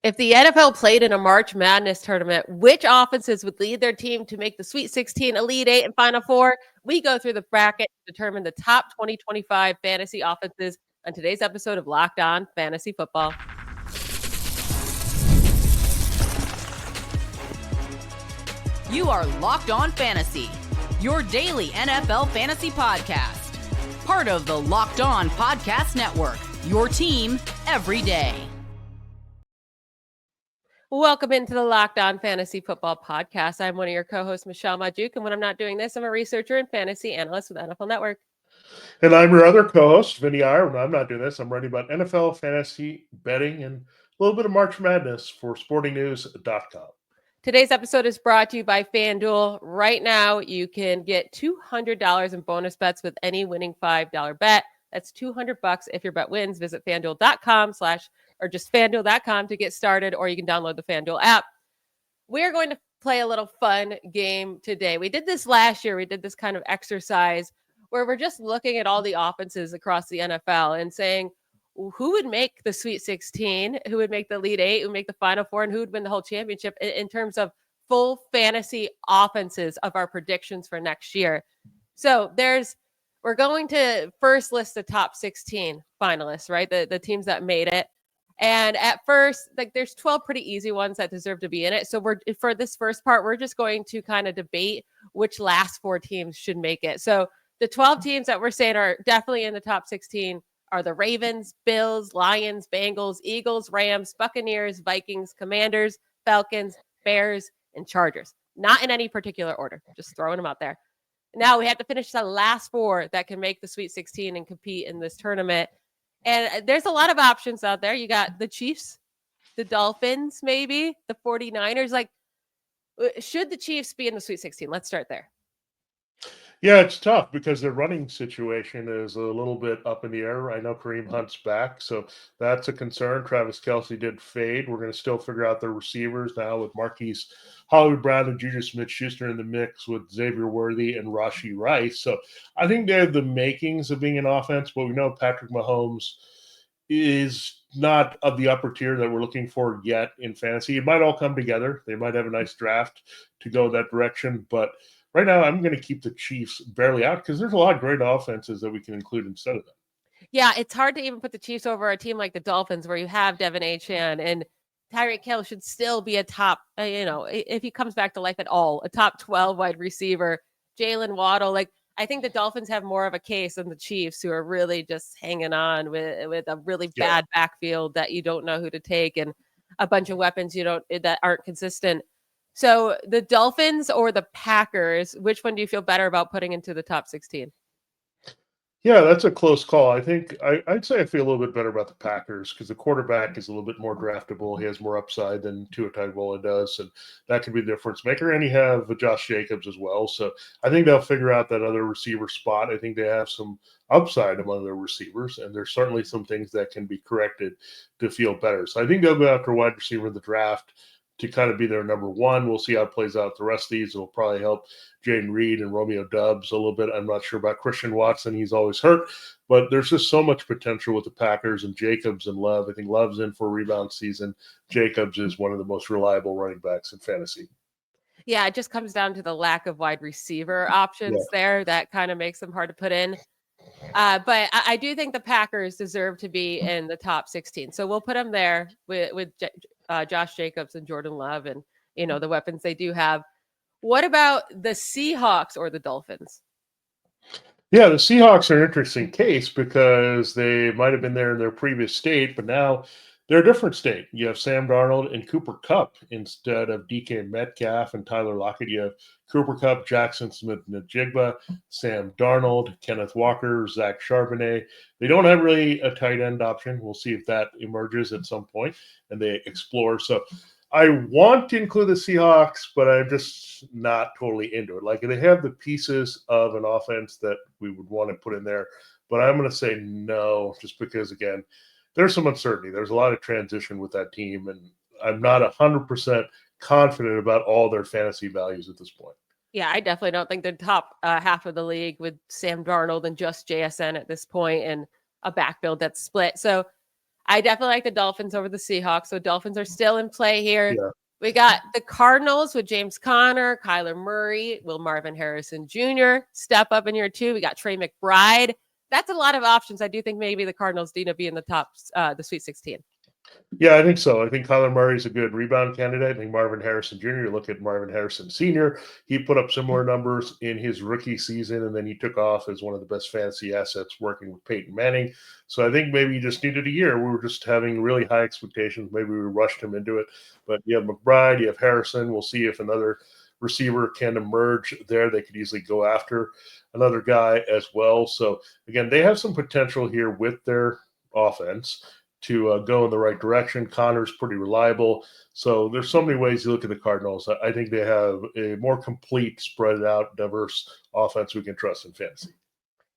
If the NFL played in a March Madness tournament, which offenses would lead their team to make the Sweet 16, Elite 8, and Final Four? We go through the bracket to determine the top 2025 fantasy offenses on today's episode of Locked On Fantasy Football. You are Locked On Fantasy, your daily NFL fantasy podcast. Part of the Locked On Podcast Network, your team every day. Welcome into the Locked On Fantasy Football Podcast. I'm one of your co-hosts, Michelle Magdziuk, and when I'm not doing this, I'm a researcher and fantasy analyst with NFL Network. And I'm your other co-host, Vinnie Iyer. When I'm not doing this, I'm writing about NFL fantasy betting and a little bit of March Madness for sportingnews.com. Today's episode is brought to you by FanDuel. Right now, you can get $200 in bonus bets with any winning $5 bet. That's $200 if your bet wins. Visit FanDuel.com or just FanDuel.com to get started, or you can download the FanDuel app. We're going to play a little fun game today. We did this last year. We did this kind of exercise where we're just looking at all the offenses across the NFL and saying who would make the Sweet 16, who would make the Elite 8, who would make the Final Four, and who would win the whole championship in terms of full fantasy offenses of our predictions for next year. So we're going to first list the top 16 finalists, right? The teams that made it. And at first, there's 12 pretty easy ones that deserve to be in it. So for this first part, we're just going to kind of debate which last four teams should make it. So the 12 teams that we're saying are definitely in the top 16 are the Ravens, Bills, Lions, Bengals, Eagles, Rams, Buccaneers, Vikings, Commanders, Falcons, Bears, and Chargers. Not in any particular order, just throwing them out there. Now we have to finish the last four that can make the Sweet 16 and compete in this tournament. And there's a lot of options out there. You got the Chiefs, the Dolphins, maybe the 49ers. Should the Chiefs be in the Sweet 16? Let's start there. Yeah, it's tough because their running situation is a little bit up in the air. I know Kareem Hunt's back, so that's a concern. Travis Kelce did fade. We're going to still figure out their receivers now with Marquise Hollywood Brown and Juju Smith-Schuster in the mix with Xavier Worthy and Rashee Rice. So I think they have the makings of being an offense, but we know Patrick Mahomes is not of the upper tier that we're looking for yet in fantasy. It might all come together. They might have a nice draft to go that direction, but right now, I'm going to keep the Chiefs barely out because there's a lot of great offenses that we can include instead of them. Yeah, it's hard to even put the Chiefs over a team like the Dolphins where you have Devin Achane and Tyreek Hill should still be a top, if he comes back to life at all, a top 12 wide receiver. Jalen Waddle, I think the Dolphins have more of a case than the Chiefs, who are really just hanging on with a really bad backfield that you don't know who to take and a bunch of weapons that aren't consistent. So the Dolphins or the Packers, which one do you feel better about putting into the top 16? Yeah, that's a close call. I think I'd say I feel a little bit better about the Packers because the quarterback is a little bit more draftable. He has more upside than Tua Tagovailoa does, and that could be the difference maker. And you have Josh Jacobs as well. So I think they'll figure out that other receiver spot. I think they have some upside among their receivers, and there's certainly some things that can be corrected to feel better. So I think they'll go after wide receiver in the draft to kind of be their number one. We'll see how it plays out. The rest of these will probably help Jaden Reed and Romeo Doubs a little bit. I'm not sure about Christian Watson. He's always hurt, but there's just so much potential with the Packers and Jacobs and Love. I think Love's in for a rebound season. Jacobs is one of the most reliable running backs in fantasy. Yeah, it just comes down to the lack of wide receiver options there. That kind of makes them hard to put in. But I do think the Packers deserve to be in the top 16. So we'll put them there with Josh Jacobs and Jordan Love and, the weapons they do have. What about the Seahawks or the Dolphins? Yeah, the Seahawks are an interesting case because they might have been there in their previous state, but now they're a different state. You have Sam Darnold and Cooper Kupp instead of DK Metcalf and Tyler Lockett. You have Cooper Kupp, Jackson Smith-Njigba, Sam Darnold, Kenneth Walker, Zach Charbonnet. They don't have really a tight end option. We'll see if that emerges at some point and they explore. So I want to include the Seahawks, but I'm just not totally into it. They have the pieces of an offense that we would want to put in there, but I'm going to say no, just because, again, there's some uncertainty. There's a lot of transition with that team, and I'm not 100% confident about all their fantasy values at this point. Yeah, I definitely don't think they're top half of the league with Sam Darnold and just JSN at this point and a backfield that's split. So I definitely like the Dolphins over the Seahawks. So Dolphins are still in play here. Yeah. We got the Cardinals with James Conner, Kyler Murray, will Marvin Harrison Jr. step up in year 2. We got Trey McBride. That's a lot of options. I do think maybe the Cardinals need to be in the top, the Sweet 16. Yeah, I think so. I think Kyler Murray is a good rebound candidate. I think Marvin Harrison Jr., you look at Marvin Harrison Sr., he put up similar numbers in his rookie season, and then he took off as one of the best fantasy assets working with Peyton Manning. So I think maybe he just needed a year. We were just having really high expectations. Maybe we rushed him into it. But you have McBride, you have Harrison. We'll see if another receiver can emerge there. They could easily go after another guy as well. So again, they have some potential here with their offense to go in the right direction. Connor's pretty reliable. So there's so many ways you look at the Cardinals. I think they have a more complete, spread out, diverse offense we can trust in fantasy.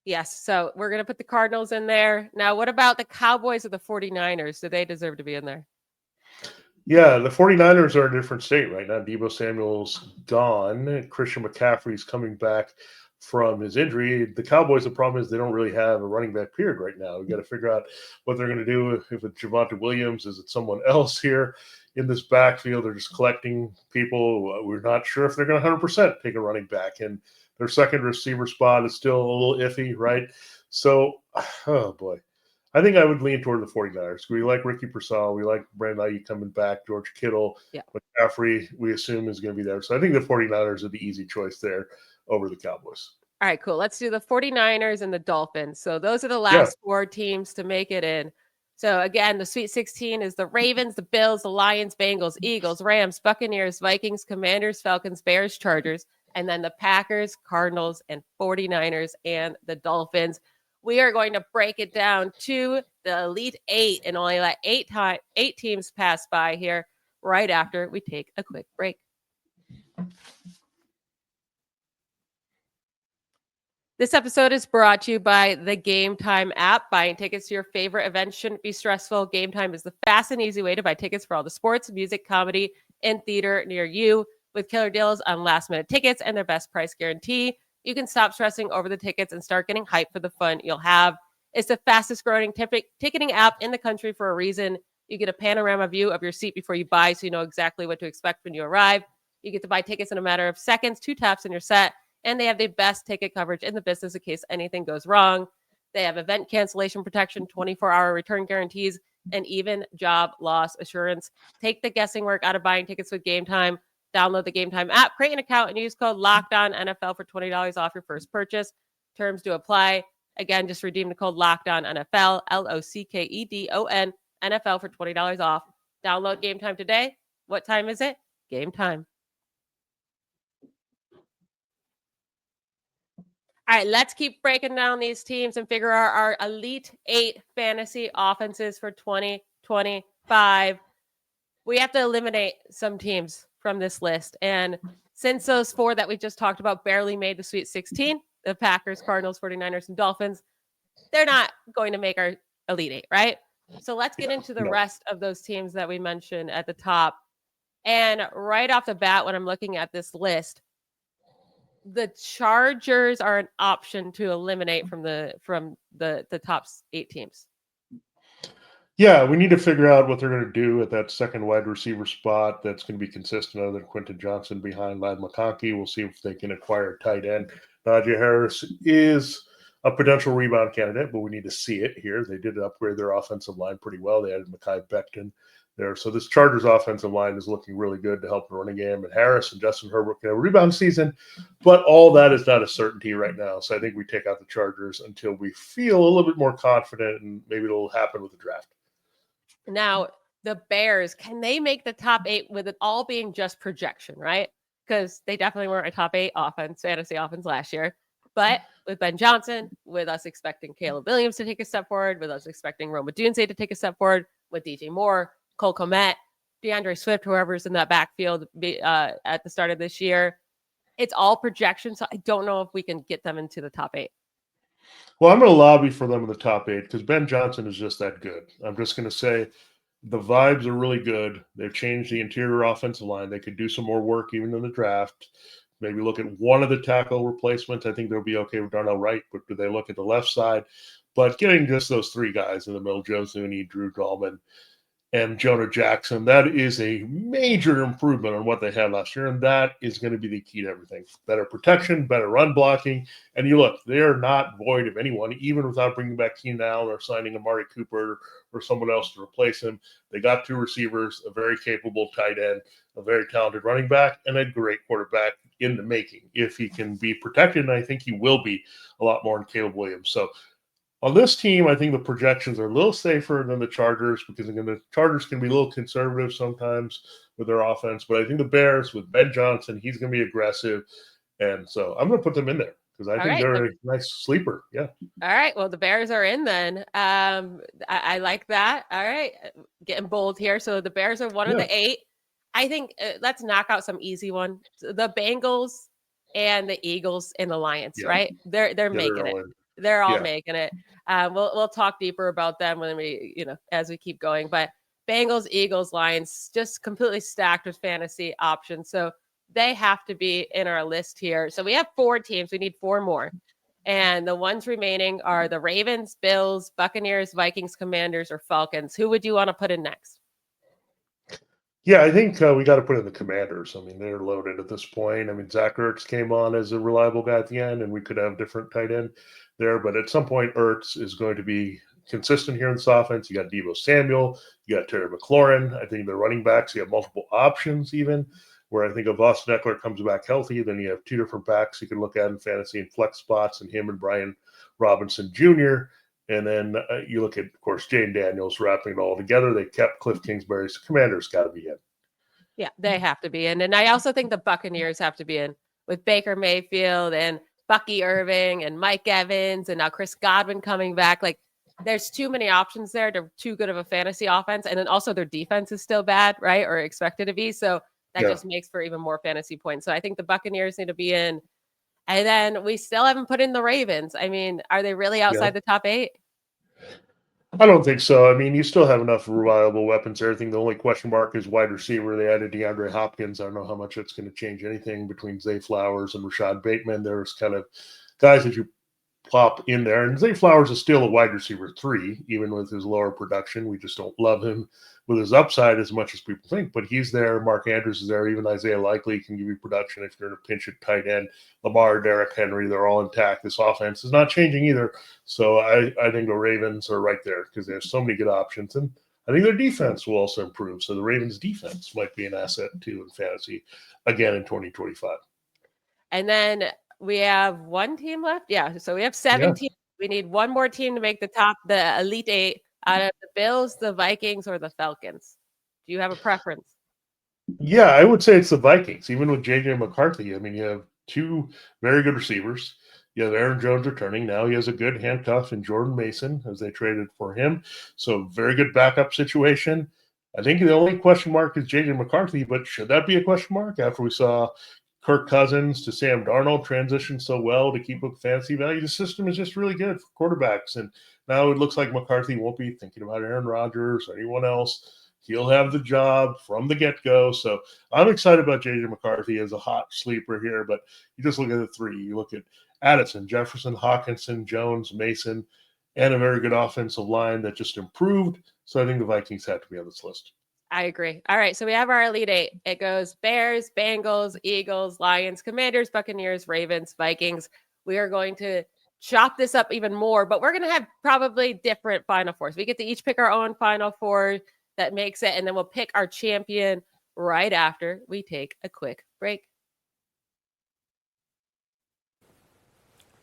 Yes. So we're going to put the Cardinals in there. Now, what about the Cowboys or the 49ers? Do they deserve to be in there? Yeah, the 49ers are in a different state right now. Deebo Samuel's gone. Christian McCaffrey's coming back from his injury. The Cowboys, the problem is they don't really have a running back period right now. We got to figure out what they're going to do. If it's Javonte Williams, is it someone else here in this backfield? They're just collecting people. We're not sure if they're going to 100% take a running back. And their second receiver spot is still a little iffy, right? So, oh boy. I think I would lean toward the 49ers. We like Ricky Pearsall. We like Brandon Ayuk coming back. George Kittle. Yeah. McCaffrey, we assume, is going to be there. So I think the 49ers are the easy choice there over the Cowboys. All right, cool. Let's do the 49ers and the Dolphins. So those are the last 4 teams to make it in. So again, the Sweet 16 is the Ravens, the Bills, the Lions, Bengals, Eagles, Rams, Buccaneers, Vikings, Commanders, Falcons, Bears, Chargers, and then the Packers, Cardinals, and 49ers, and the Dolphins. We are going to break it down to the Elite 8 and only let 8 teams pass by here right after we take a quick break. This episode is brought to you by the Game Time app. Buying tickets to your favorite events shouldn't be stressful. Game Time is the fast and easy way to buy tickets for all the sports, music, comedy, and theater near you. With killer deals on last-minute tickets and their best price guarantee, you can stop stressing over the tickets and start getting hyped for the fun you'll have. It's the fastest growing ticketing app in the country for a reason. You get a panorama view of your seat before you buy, so you know exactly what to expect when you arrive. You get to buy tickets in a matter of seconds, 2 taps and you're set. And they have the best ticket coverage in the business in case anything goes wrong. They have event cancellation protection, 24-hour return guarantees, and even job loss assurance. Take the guessing work out of buying tickets with Game Time. Download the Game Time app, create an account, and use code LOCKEDONNFL for $20 off your first purchase. Terms do apply. Again, just redeem the code LOCKEDONNFL, LOCKEDON, NFL for $20 off. Download Game Time today. What time is it? Game time. All right, let's keep breaking down these teams and figure out our Elite 8 fantasy offenses for 2025. We have to eliminate some teams from this list. And since those 4 that we just talked about barely made the Sweet 16, the Packers, Cardinals, 49ers, and Dolphins, they're not going to make our Elite 8, right? So let's get into the rest of those teams that we mentioned at the top. And right off the bat, when I'm looking at this list, the Chargers are an option to eliminate from the top 8 teams. Yeah, we need to figure out what they're going to do at that second wide receiver spot that's going to be consistent other than Quentin Johnson behind Ladd McConkey. We'll see if they can acquire a tight end. Najee Harris is a potential rebound candidate, but we need to see it here. They did upgrade their offensive line pretty well. They added Mekhi Becton there. So this Chargers offensive line is looking really good to help the running game. And Harris and Justin Herbert can have a rebound season, but all that is not a certainty right now. So I think we take out the Chargers until we feel a little bit more confident, and maybe it'll happen with the draft. Now, the Bears, can they make the top 8 with it all being just projection, right? Because they definitely weren't a top 8 fantasy offense last year. But with Ben Johnson, with us expecting Caleb Williams to take a step forward, with us expecting Rome Odunze to take a step forward, with DJ Moore, Cole Kmet, DeAndre Swift, whoever's in that backfield at the start of this year, it's all projection. So I don't know if we can get them into the top 8. Well, I'm going to lobby for them in the top 8 because Ben Johnson is just that good. I'm just going to say the vibes are really good. They've changed the interior offensive line. They could do some more work even in the draft. Maybe look at one of the tackle replacements. I think they'll be okay with Darnell Wright, but do they look at the left side? But getting just those three guys in the middle, Joe Zuni, Drew Dahlman, and Jonah Jackson, that is a major improvement on what they had last year, and that is going to be the key to everything. Better protection, better run blocking, and you look, they're not void of anyone, even without bringing back Keenan Allen or signing Amari Cooper or someone else to replace him. They got two receivers, a very capable tight end, a very talented running back, and a great quarterback in the making. If he can be protected, and I think he will be a lot more than Caleb Williams. So on this team, I think the projections are a little safer than the Chargers because, again, the Chargers can be a little conservative sometimes with their offense. But I think the Bears, with Ben Johnson, he's going to be aggressive. And so I'm going to put them in there because I think they're a nice sleeper. Yeah. All right. Well, the Bears are in then. I like that. All right. Getting bold here. So the Bears are one of the 8. I think let's knock out some easy one. The Bengals and the Eagles and the Lions, right? They're making it. They're all making it. We'll talk deeper about them when we, as we keep going. But Bengals, Eagles, Lions, just completely stacked with fantasy options. So they have to be in our list here. So we have 4 teams. We need 4 more. And the ones remaining are the Ravens, Bills, Buccaneers, Vikings, Commanders, or Falcons. Who would you want to put in next? Yeah, I think we got to put in the Commanders. I mean, they're loaded at this point. I mean, Zach Ertz came on as a reliable guy at the end, and we could have different tight end there. But at some point, Ertz is going to be consistent here in this offense. You got Deebo Samuel, you got Terry McLaurin. I think the running backs, you have multiple options even, where I think if Austin Eckler comes back healthy, then you have 2 different backs you can look at in fantasy and flex spots, and him and Brian Robinson Jr., and then you look at, of course, Jane Daniels wrapping it all together. They kept Cliff Kingsbury. So Commanders got to be in. Yeah, they have to be in. And I also think the Buccaneers have to be in with Baker Mayfield and Bucky Irving and Mike Evans and now Chris Godwin coming back. Like, there's too many options there. They're too good of a fantasy offense. And then also their defense is still bad, right? Or expected to be. So that just makes for even more fantasy points. So I think the Buccaneers need to be in. And then we still haven't put in the Ravens. I mean, are they really outside the top 8? I don't think so. I mean, you still have enough reliable weapons there. I think the only question mark is wide receiver. They added DeAndre Hopkins. I don't know how much that's going to change anything between Zay Flowers and Rashad Bateman. There's kind of guys that you plop in there. And Zay Flowers is still a wide receiver 3, even with his lower production. We just don't love him with his upside as much as people think, but he's there. Mark Andrews is there. Even Isaiah Likely can give you production if you're in a pinch at tight end. Lamar, Derrick Henry, they're all intact. This offense is not changing either. So I think the Ravens are right there because they have so many good options. And I think their defense will also improve. So the Ravens defense might be an asset too in fantasy again in 2025. And then we have 1 team left. Yeah. So we have 7 teams. We need 1 more team to make the Elite 8 out of the Bills, the Vikings, or the Falcons. Do you have a preference? Yeah, I would say it's the Vikings, even with J.J. McCarthy. I mean, you have 2 very good receivers. You have Aaron Jones returning. Now he has a good handcuff in Jordan Mason as they traded for him. So very good backup situation. I think the only question mark is J.J. McCarthy, but should that be a question mark after we saw Kirk Cousins to Sam Darnold transition so well to keep up fantasy value? The system is just really good for quarterbacks. And now it looks like McCarthy won't be thinking about Aaron Rodgers or anyone else. He'll have the job from the get-go. So I'm excited about J.J. McCarthy as a hot sleeper here. But you just look at the 3. You look at Addison, Jefferson, Hawkinson, Jones, Mason, and a very good offensive line that just improved. So I think the Vikings have to be on this list. I agree. All right. So we have our Elite 8. It goes Bears, Bengals, Eagles, Lions, Commanders, Buccaneers, Ravens, Vikings. We are going to chop this up even more, but we're going to have probably different Final Fours. We get to each pick our own Final Four that makes it, and then we'll pick our champion right after we take a quick break.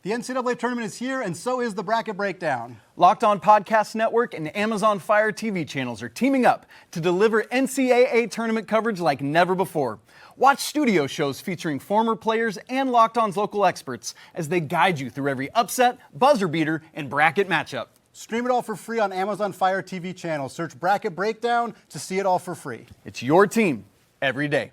The NCAA tournament is here, and so is the Bracket Breakdown. Locked On Podcast Network and Amazon Fire TV channels are teaming up to deliver NCAA tournament coverage like never before. Watch studio shows featuring former players and Locked On's local experts as they guide you through every upset, buzzer beater, and bracket matchup. Stream it all for free on Amazon Fire TV channel. Search Bracket Breakdown to see it all for free. It's your team every day.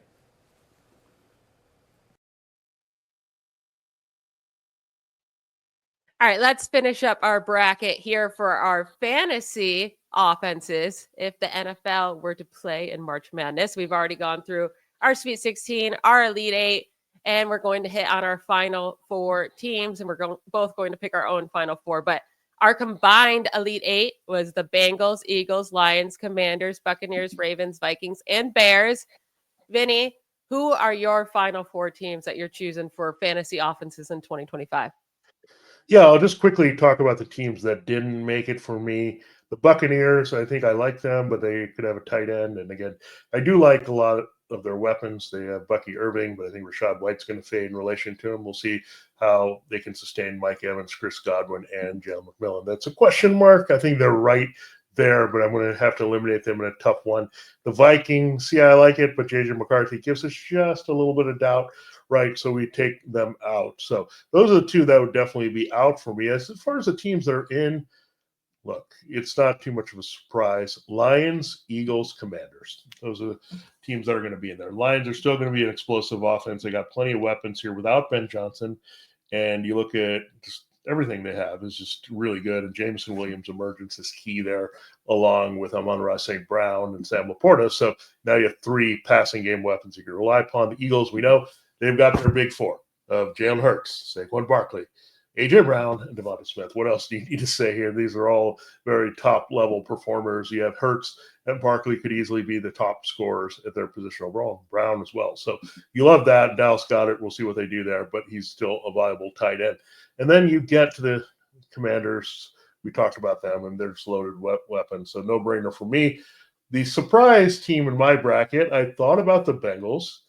All right, let's finish up our bracket here for our fantasy offenses. If the NFL were to play in March Madness, we've already gone through our Sweet 16, our Elite 8, and we're going to hit on our Final 4 teams, and we're both going to pick our own Final 4. But Our combined Elite Eight was the Bengals, Eagles, Lions, Commanders, Buccaneers, Ravens, Vikings, and Bears. Vinny, who are your final 4 teams that you're choosing for fantasy offenses in 2025? Yeah, I'll just quickly talk about the teams that didn't make it for me. The Buccaneers, I think I like them, but they could have a tight end. And again, I do like a lot of their weapons. They have Bucky Irving, but I think Rashad White's going to fade in relation to him. We'll see how they can sustain Mike Evans, Chris Godwin, and Jalen McMillan. That's a question mark. I think they're right there, but I'm going to have to eliminate them in a tough one. The Vikings, yeah, I like it, but JJ McCarthy gives us just a little bit of doubt, right? So we take them out. So those are the 2 that would definitely be out for me. As far as the teams that are in, look, it's not too much of a surprise. Lions, Eagles, Commanders. Those are the teams that are going to be in there. Lions are still going to be an explosive offense. They got plenty of weapons here without Ben Johnson. And you look at just everything they have is just really good. And Jameson Williams' emergence is key there, along with Amon-Ra St. Brown and Sam Laporta. So now you have 3 passing game weapons you can rely upon. The Eagles, we know they've got their big 4 of Jalen Hurts, Saquon Barkley, A.J. Brown, and Devonta Smith. What else do you need to say here? These are all very top-level performers. You have Hurts and Barkley could easily be the top scorers at their position overall. Brown as well. So you love that. Dallas Goedert, we'll see what they do there, but he's still a viable tight end. And then you get to the Commanders. We talked about them, and they're just loaded weapons. So no-brainer for me. The surprise team in my bracket, I thought about the Bengals.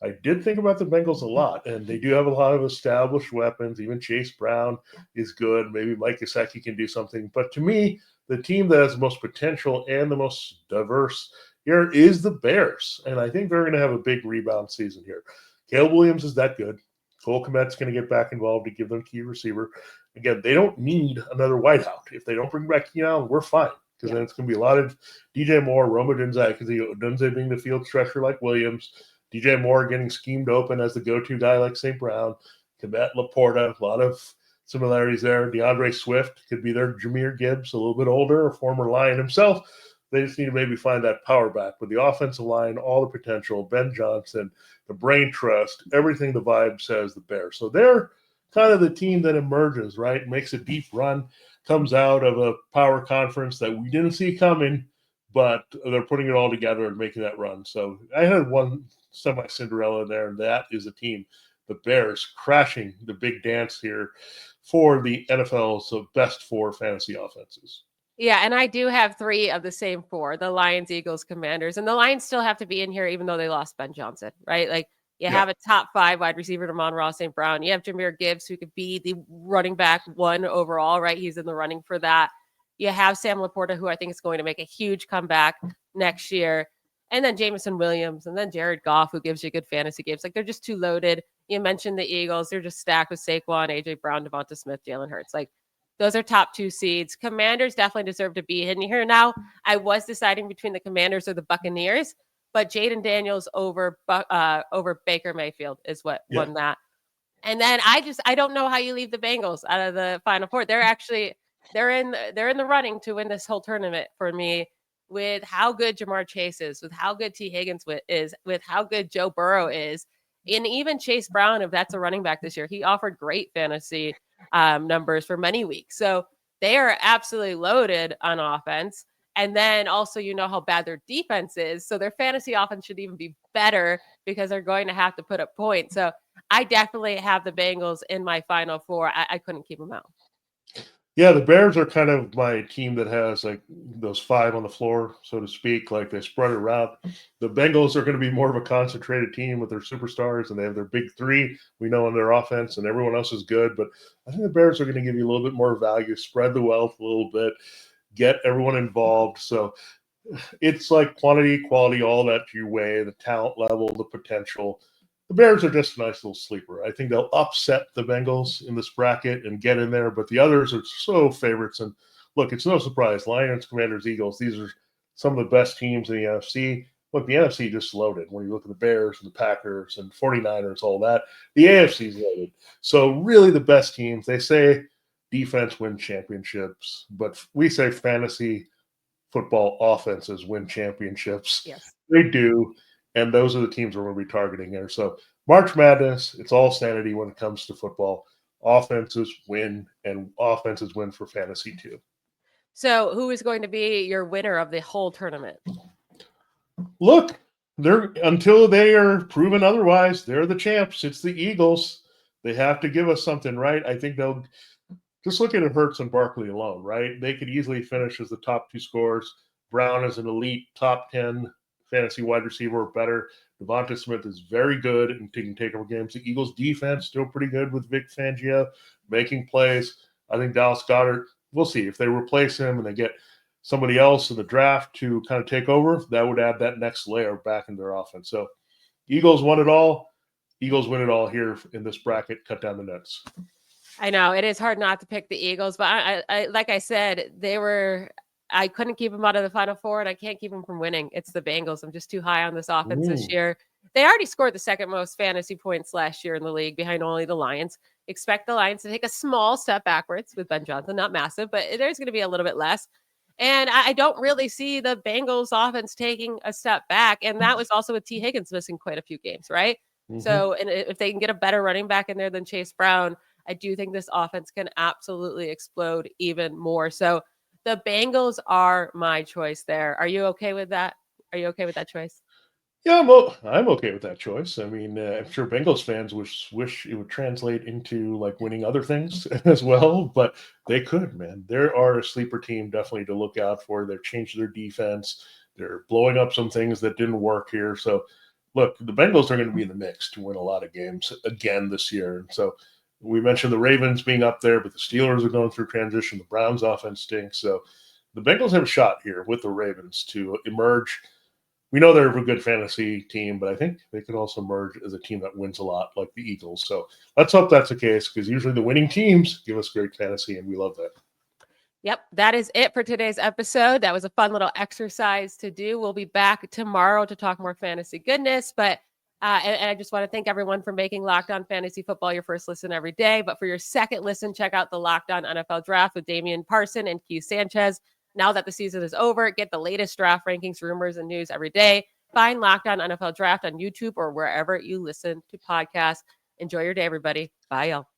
I did think about the Bengals a lot, and they do have a lot of established weapons. Even Chase Brown is good. Maybe Mike Gesicki can do something. But to me, the team that has the most potential and the most diverse here is the Bears. And I think they're going to have a big rebound season here. Caleb Williams is that good. Cole Kmet's going to get back involved to give them key receiver. Again, they don't need another wideout. If they don't bring back Keenan Allen, we're fine. Because then it's going to be a lot of DJ Moore, Roma Dunze, because Dunze being the field stretcher like Williams, DJ Moore getting schemed open as the go-to guy like St. Brown, Kmet, Laporta, a lot of similarities there. DeAndre Swift could be their Jahmyr Gibbs, a little bit older, a former Lion himself. They just need to maybe find that power back. But the offensive line, all the potential, Ben Johnson, the brain trust, everything the vibe says the Bears. So they're kind of the team that emerges, right? Makes a deep run, comes out of a power conference that we didn't see coming, but they're putting it all together and making that run. So I had one semi-Cinderella there, and that is a team, the Bears, crashing the big dance here for the NFL's best 4 fantasy offenses. Yeah, and I do have 3 of the same 4, the Lions, Eagles, Commanders. And the Lions still have to be in here even though they lost Ben Johnson, right? Like you have a top 5 wide receiver, Amon-Ra St. Brown. You have Jahmyr Gibbs, who could be the running back 1 overall, right? He's in the running for that. You have Sam Laporta, who I think is going to make a huge comeback next year. And then Jameson Williams, and then Jared Goff, who gives you good fantasy games. Like, they're just too loaded. You mentioned the Eagles. They're just stacked with Saquon, A.J. Brown, Devonta Smith, Jalen Hurts. Like, those are top 2 seeds. Commanders definitely deserve to be in here. Now, I was deciding between the Commanders or the Buccaneers, but Jaden Daniels over Baker Mayfield is what won that. And then I don't know how you leave the Bengals out of the Final Four. They're in the running to win this whole tournament for me, with how good Jamar Chase is, with how good T. Higgins is, with how good Joe Burrow is, and even Chase Brown, if that's a running back this year. He offered great fantasy numbers for many weeks. So they are absolutely loaded on offense. And then also, you know how bad their defense is. So their fantasy offense should even be better because they're going to have to put up points. So I definitely have the Bengals in my Final Four. I couldn't keep them out. Yeah, the Bears are kind of my team that has like those 5 on the floor, so to speak. Like they spread it around. The Bengals are going to be more of a concentrated team with their superstars, and they have their big 3 we know on their offense, and everyone else is good. But I think the Bears are going to give you a little bit more value, spread the wealth a little bit, get everyone involved. So it's like quantity, quality, all that your way, the talent level, the potential. The Bears are just a nice little sleeper. I think they'll upset the Bengals in this bracket and get in there, but the others are so favorites. And look, it's no surprise. Lions, Commanders, Eagles, these are some of the best teams in the NFC. Look, the NFC just loaded. When you look at the Bears and the Packers and 49ers, all that, the AFC is loaded. So really the best teams. They say defense wins championships, but we say fantasy football offenses win championships. Yes. They do. And those are the teams we're going to be targeting here. So March Madness, it's all sanity when it comes to football. offenses win, and offenses win for fantasy too. So who is going to be your winner of the whole tournament? Look, until they are proven otherwise, they're the champs. It's the Eagles. They have to give us something, right? I think they'll just look at Hurts and Barkley alone, right? They could easily finish as the top 2 scorers. Brown is an elite top 10 fantasy wide receiver or better. Devonta Smith is very good and can take over games. The Eagles defense still pretty good with Vic Fangio making plays. I think Dallas Goedert, we'll see if they replace him and they get somebody else in the draft to kind of take over. That would add that next layer back in their offense. So Eagles won it all. Eagles win it all here in this bracket. Cut down the nets. I know it is hard not to pick the Eagles, but I like I said, I couldn't keep them out of the Final Four, and I can't keep them from winning. It's the Bengals. I'm just too high on this offense this year. They already scored the second most fantasy points last year in the league, behind only the Lions. Expect the Lions to take a small step backwards with Ben Johnson, not massive, but there's going to be a little bit less. And I don't really see the Bengals offense taking a step back. And that was also with T. Higgins missing quite a few games, right? Mm-hmm. So, and if they can get a better running back in there than Chase Brown, I do think this offense can absolutely explode even more. So the Bengals are my choice there. Are you okay with that? Are you okay with that choice? Yeah, I'm okay with that choice. I mean, I'm sure Bengals fans wish it would translate into like winning other things as well, but they could, man. There are a sleeper team definitely to look out for. They've changed their defense. They're blowing up some things that didn't work here. So, look, the Bengals are going to be in the mix to win a lot of games again this year. And so we mentioned the Ravens being up there, but the Steelers are going through transition. The Browns offense stinks. So the Bengals have a shot here with the Ravens to emerge. We know they're a good fantasy team, but I think they could also emerge as a team that wins a lot like the Eagles. So let's hope that's the case, because usually the winning teams give us great fantasy, and we love that. Yep, that is it for today's episode. That was a fun little exercise to do. We'll be back tomorrow to talk more fantasy goodness, but and I just want to thank everyone for making Locked On Fantasy Football your first listen every day. But for your second listen, check out the Locked On NFL Draft with Damian Parson and Q Sanchez. Now that the season is over, get the latest draft rankings, rumors, and news every day. Find Locked On NFL Draft on YouTube or wherever you listen to podcasts. Enjoy your day, everybody. Bye, y'all.